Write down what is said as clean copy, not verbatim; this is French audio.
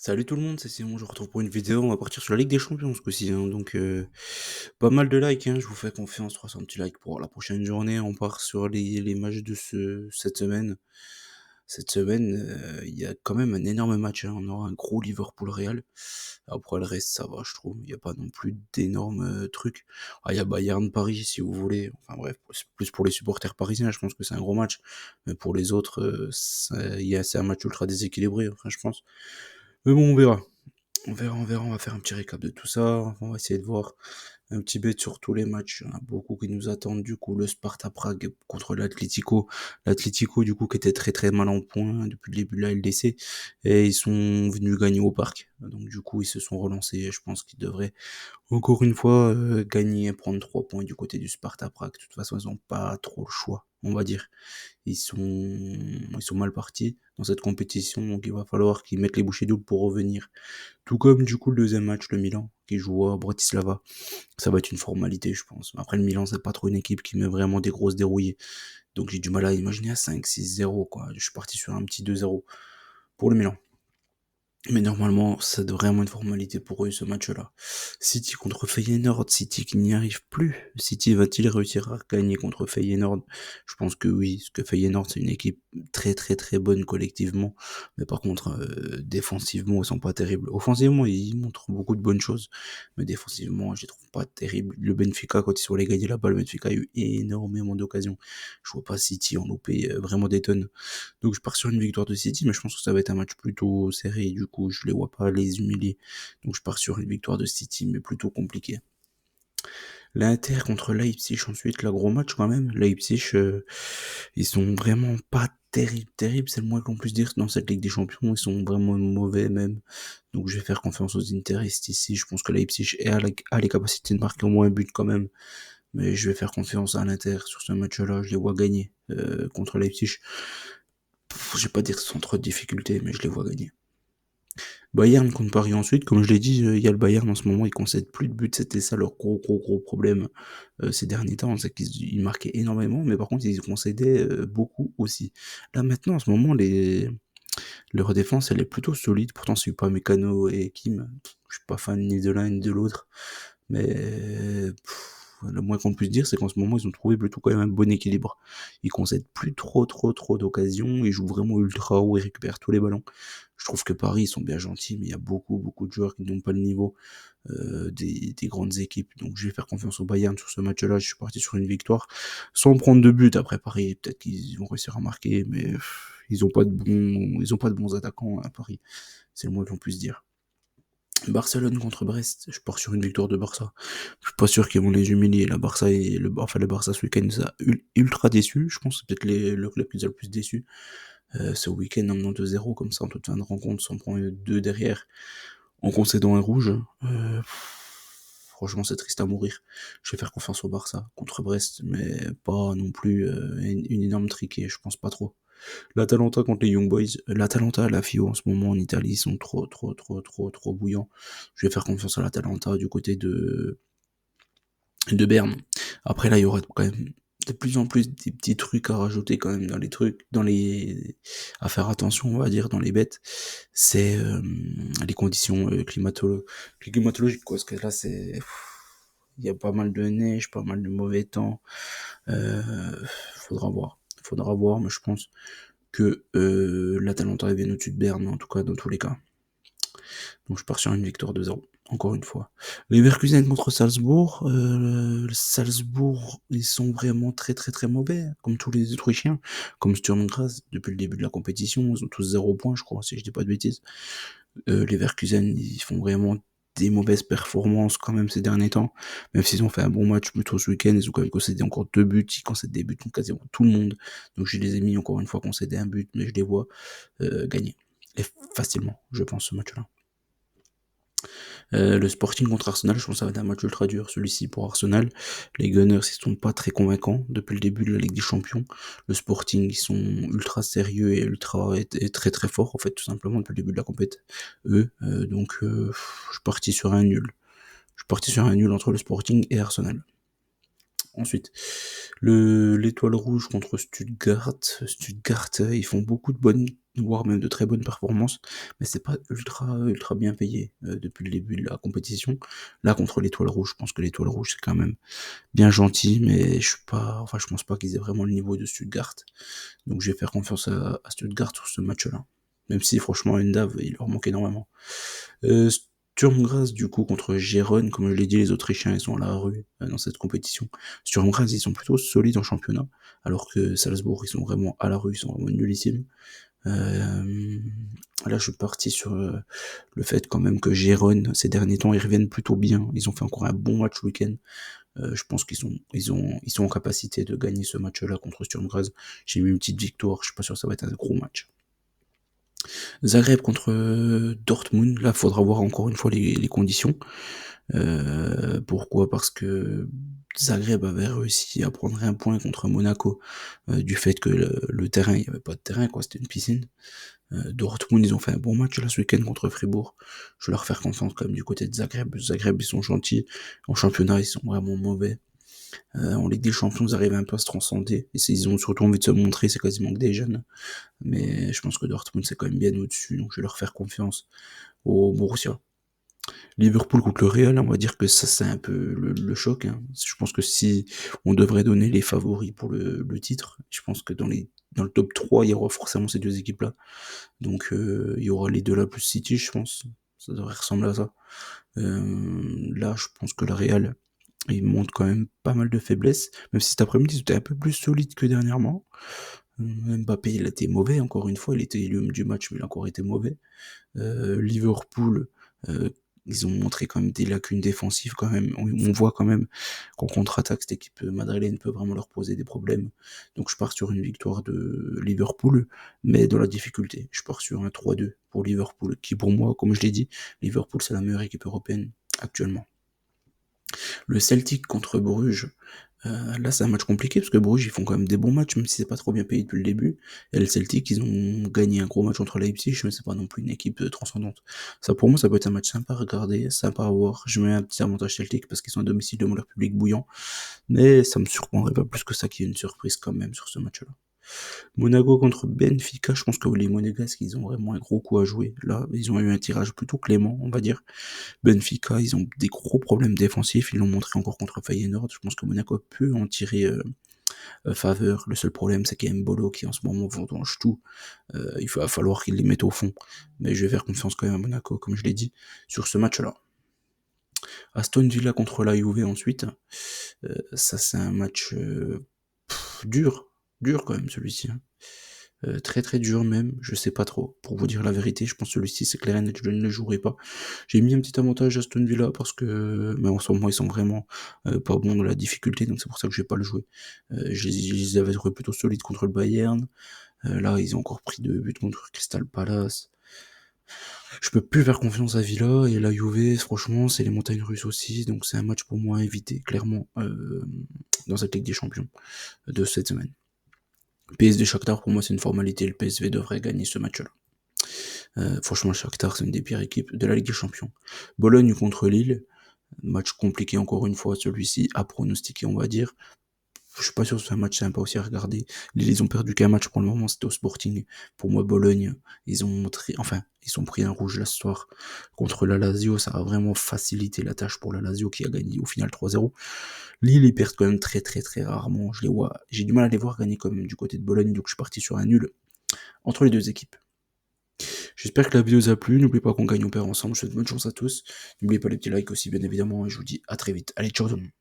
Salut tout le monde, c'est Simon, je vous retrouve pour une vidéo, on va partir sur la Ligue des Champions ce coup-ci, hein, donc pas mal de likes, hein, je vous fais confiance, 300 petits likes pour la prochaine journée, on part sur les matchs de cette semaine. Cette semaine, il y a quand même un énorme match, hein, on aura un gros Liverpool-Real. Après le reste ça va je trouve, il y a pas non plus d'énormes, trucs. Ah il y a Bayern-Paris si vous voulez, enfin bref, c'est plus pour les supporters parisiens, je pense que c'est un gros match, mais pour les autres, c'est un match ultra déséquilibré, enfin je pense. Mais bon on verra. On va faire un petit récap de tout ça, on va essayer de voir un petit bet sur tous les matchs, il y en a beaucoup qui nous attendent du coup, le Sparta Prague contre l'Atlético. L'Atlético du coup qui était très très mal en point depuis le début de la LDC et ils sont venus gagner au parc. Donc du coup ils se sont relancés et je pense qu'ils devraient encore une fois gagner et prendre 3 points du côté du Sparta Prague. De toute façon ils ont pas trop le choix, on va dire. Ils sont mal partis dans cette compétition, donc il va falloir qu'ils mettent les bouchées doubles pour revenir. Tout comme du coup le deuxième match, le Milan, qui joue à Bratislava. Ça va être une formalité, je pense. Après le Milan, c'est pas trop une équipe qui met vraiment des grosses dérouillées. Donc j'ai du mal à imaginer à 5-6-0, quoi. Je suis parti sur un petit 2-0 pour le Milan. Mais normalement, ça devrait vraiment une formalité pour eux, ce match-là. City contre Feyenoord, City qui n'y arrive plus. City va-t-il réussir à gagner contre Feyenoord? Je pense que oui, parce que Feyenoord, c'est une équipe très très très bonne collectivement. Mais par contre, défensivement, ils sont pas terribles. Offensivement, ils montrent beaucoup de bonnes choses. Mais défensivement, je les trouve pas terribles. Le Benfica, quand ils sont allés gagner la balle, le Benfica a eu énormément d'occasions. Je vois pas City en louper vraiment des tonnes. Donc je pars sur une victoire de City, mais je pense que ça va être un match plutôt serré, du coup je les vois pas les humilier. Donc je pars sur une victoire de City, mais plutôt compliquée. L'Inter contre Leipzig, ensuite, la gros match quand même. Leipzig, ils sont vraiment pas terribles, c'est le moins qu'on puisse dire dans cette Ligue des Champions, ils sont vraiment mauvais même. Donc je vais faire confiance aux Interistes ici, je pense que Leipzig a les capacités de marquer au moins un but quand même. Mais je vais faire confiance à l'Inter sur ce match-là, je les vois gagner contre Leipzig. Je vais pas dire sans trop de difficultés, mais je les vois gagner. Bayern contre Paris ensuite, comme je l'ai dit, il y a le Bayern en ce moment, ils concèdent plus de buts, c'était ça leur gros problème ces derniers temps, c'est qu'ils marquaient énormément, mais par contre ils concédaient beaucoup aussi. Là maintenant, en ce moment, leur défense elle est plutôt solide, pourtant c'est pas Mécano et Kim, je suis pas fan ni de l'un ni de l'autre, mais le moins qu'on puisse dire, c'est qu'en ce moment, ils ont trouvé plutôt quand même un bon équilibre. Ils concèdent plus trop d'occasions, ils jouent vraiment ultra haut, ils récupèrent tous les ballons. Je trouve que Paris, ils sont bien gentils, mais il y a beaucoup de joueurs qui n'ont pas le niveau des grandes équipes. Donc je vais faire confiance au Bayern sur ce match-là, je suis parti sur une victoire, sans prendre de but. Après Paris, peut-être qu'ils vont réussir à marquer, mais ils ont pas de bons attaquants à Paris. C'est le moins qu'on puisse dire. Barcelone contre Brest, je pars sur une victoire de Barça. Je suis pas sûr qu'ils vont les humilier. La Barça et le Barça ce week-end nous a ultra déçus. Je pense que c'est peut-être le club qui nous a le plus déçus. Ce week-end en menant 2-0 comme ça en toute fin de rencontre, sans prendre deux derrière, en concédant un rouge. Franchement, c'est triste à mourir. Je vais faire confiance au Barça contre Brest, mais pas non plus une énorme triquée. Je pense pas trop. L'Atalanta contre les Young Boys. L'Atalanta, la FIO en ce moment en Italie, ils sont trop bouillants. Je vais faire confiance à l'Atalanta du côté de Berne. Après là, il y aura quand même de plus en plus des petits trucs à rajouter quand même dans les trucs, à faire attention, on va dire, dans les bêtes. C'est les conditions climatologiques, quoi. Parce que là, il y a pas mal de neige, pas mal de mauvais temps. Euh, faudra voir. Faudra voir, mais je pense que l'Atalanta est bien au-dessus de Berne, en tout cas dans tous les cas. Donc je pars sur une victoire 2-0, encore une fois. Leverkusen contre Salzbourg, Salzbourg, ils sont vraiment très mauvais, comme tous les Autrichiens, comme Sturm Graz, depuis le début de la compétition, ils ont tous 0 points, je crois, si je dis pas de bêtises. Leverkusen, ils font vraiment des mauvaises performances quand même ces derniers temps, même s'ils ont fait un bon match plutôt ce week-end, ils ont quand même concédé encore 2 buts, ils concèdent des buts contre quasiment tout le monde, donc je les ai mis encore une fois concéder un but, mais je les vois gagner, et facilement, je pense, ce match-là. Le Sporting contre Arsenal, je pense que ça va être un match ultra dur, celui-ci pour Arsenal. Les Gunners, ils sont pas très convaincants depuis le début de la Ligue des Champions. Le Sporting, ils sont ultra sérieux et et très forts, en fait, tout simplement, depuis le début de la compète. Je suis parti sur un nul. Je suis parti sur un nul entre le Sporting et Arsenal. Ensuite, l'étoile rouge contre Stuttgart. Stuttgart, ils font beaucoup de bonnes, voire même de très bonnes performances, mais c'est pas ultra bien payé depuis le début de la compétition. Là, contre l'étoile rouge, je pense que l'étoile rouge, c'est quand même bien gentil, mais je pense pas qu'ils aient vraiment le niveau de Stuttgart. Donc, je vais faire confiance à Stuttgart sur ce match-là. Même si, franchement, Endav, il leur manque énormément. Sturm Graz, du coup, contre Gérone, comme je l'ai dit, les Autrichiens, ils sont à la rue dans cette compétition. Sturm Graz, ils sont plutôt solides en championnat, alors que Salzbourg, ils sont vraiment à la rue, ils sont vraiment nullissimes. Là, je suis parti sur le fait quand même que Gérone, ces derniers temps, ils reviennent plutôt bien. Ils ont fait encore un bon match week-end. Je pense ils sont en capacité de gagner ce match-là contre Sturm Graz. J'ai mis une petite victoire, je suis pas sûr que ça va être un gros match. Zagreb contre Dortmund, là, faudra voir encore une fois les conditions. Pourquoi? Parce que Zagreb avait réussi à prendre un point contre Monaco du fait que le terrain, il n'y avait pas de terrain, quoi, c'était une piscine. Dortmund, ils ont fait un bon match là ce week-end contre Fribourg. Je vais leur faire confiance quand même du côté de Zagreb. Zagreb, ils sont gentils. En championnat, ils sont vraiment mauvais. En Ligue des Champions, ils arrivent un peu à se transcender. Et ils ont surtout envie de se montrer, c'est quasiment que des jeunes. Mais je pense que Dortmund, c'est quand même bien au-dessus, donc je vais leur faire confiance au Borussia. Liverpool contre le Real, on va dire que ça c'est un peu le choc, hein. Je pense que si on devrait donner les favoris pour le titre, je pense que dans le top 3, il y aura forcément ces deux équipes-là. Donc il y aura les deux là plus City, je pense. Ça devrait ressembler à ça. Là, je pense que le Real, il montre quand même pas mal de faiblesses, même si cet après-midi c'était un peu plus solide que dernièrement. Mbappé, il a été mauvais, encore une fois, il était élu homme du match, mais il a encore été mauvais. Liverpool, ils ont montré quand même des lacunes défensives quand même. On voit quand même qu'en contre-attaque, cette équipe madrilène peut vraiment leur poser des problèmes. Donc je pars sur une victoire de Liverpool, mais dans la difficulté. Je pars sur un 3-2 pour Liverpool, qui pour moi, comme je l'ai dit, Liverpool c'est la meilleure équipe européenne actuellement. Le Celtic contre Bruges, là c'est un match compliqué parce que Bruges ils font quand même des bons matchs même si c'est pas trop bien payé depuis le début. Et le Celtic ils ont gagné un gros match contre Leipzig mais c'est pas non plus une équipe transcendante. Ça pour moi ça peut être un match sympa à regarder, sympa à voir. Je mets un petit avantage Celtic parce qu'ils sont à domicile devant leur public bouillant. Mais ça me surprendrait pas plus que ça qu'il y ait une surprise quand même sur ce match-là. Monaco contre Benfica, je pense que les Monégasques, ils ont vraiment un gros coup à jouer. Là, ils ont eu un tirage plutôt clément, on va dire. Benfica, ils ont des gros problèmes défensifs, ils l'ont montré encore contre Feyenoord. Je pense que Monaco peut en tirer faveur. Le seul problème, c'est qu'il y a Mbolo qui en ce moment vendange tout. Il va falloir qu'il les mette au fond. Mais je vais faire confiance quand même à Monaco, comme je l'ai dit, sur ce match-là. Aston Villa contre la Juve ensuite. Ça, c'est un match dur. Dur quand même celui-ci, hein. Très très dur même, je sais pas trop. Pour vous dire la vérité, je pense que celui-ci c'est clair et net, je ne le jouerai pas. J'ai mis un petit avantage à Aston Villa parce que mais en ce moment ils sont vraiment pas bons dans la difficulté, donc c'est pour ça que je vais pas le jouer. Je les avais trouvés plutôt solides contre le Bayern. Là ils ont encore pris 2 buts contre Crystal Palace. Je peux plus faire confiance à Villa et la Juve, franchement, c'est les montagnes russes aussi, donc c'est un match pour moi à éviter, clairement, dans cette Ligue des Champions de cette semaine. PSG Shakhtar, pour moi, c'est une formalité. Le PSV devrait gagner ce match-là. Franchement, Shakhtar, c'est une des pires équipes de la Ligue des Champions. Bologne contre Lille, match compliqué encore une fois, celui-ci à pronostiquer, on va dire. Je suis pas sûr que c'est un match sympa aussi à regarder. Lille, ils ont perdu qu'un match pour le moment, c'était au Sporting. Pour moi, Bologne, ils ont montré, enfin, ils ont pris un rouge là ce soir contre la Lazio. Ça a vraiment facilité la tâche pour la Lazio qui a gagné au final 3-0. Lille, ils perdent quand même très très très rarement. Je les vois, j'ai du mal à les voir gagner quand même du côté de Bologne, donc je suis parti sur un nul entre les deux équipes. J'espère que la vidéo vous a plu. N'oubliez pas qu'on gagne, on perd ensemble. Je vous souhaite bonne chance à tous. N'oubliez pas les petits likes aussi, bien évidemment. Et je vous dis à très vite. Allez, ciao tout le monde.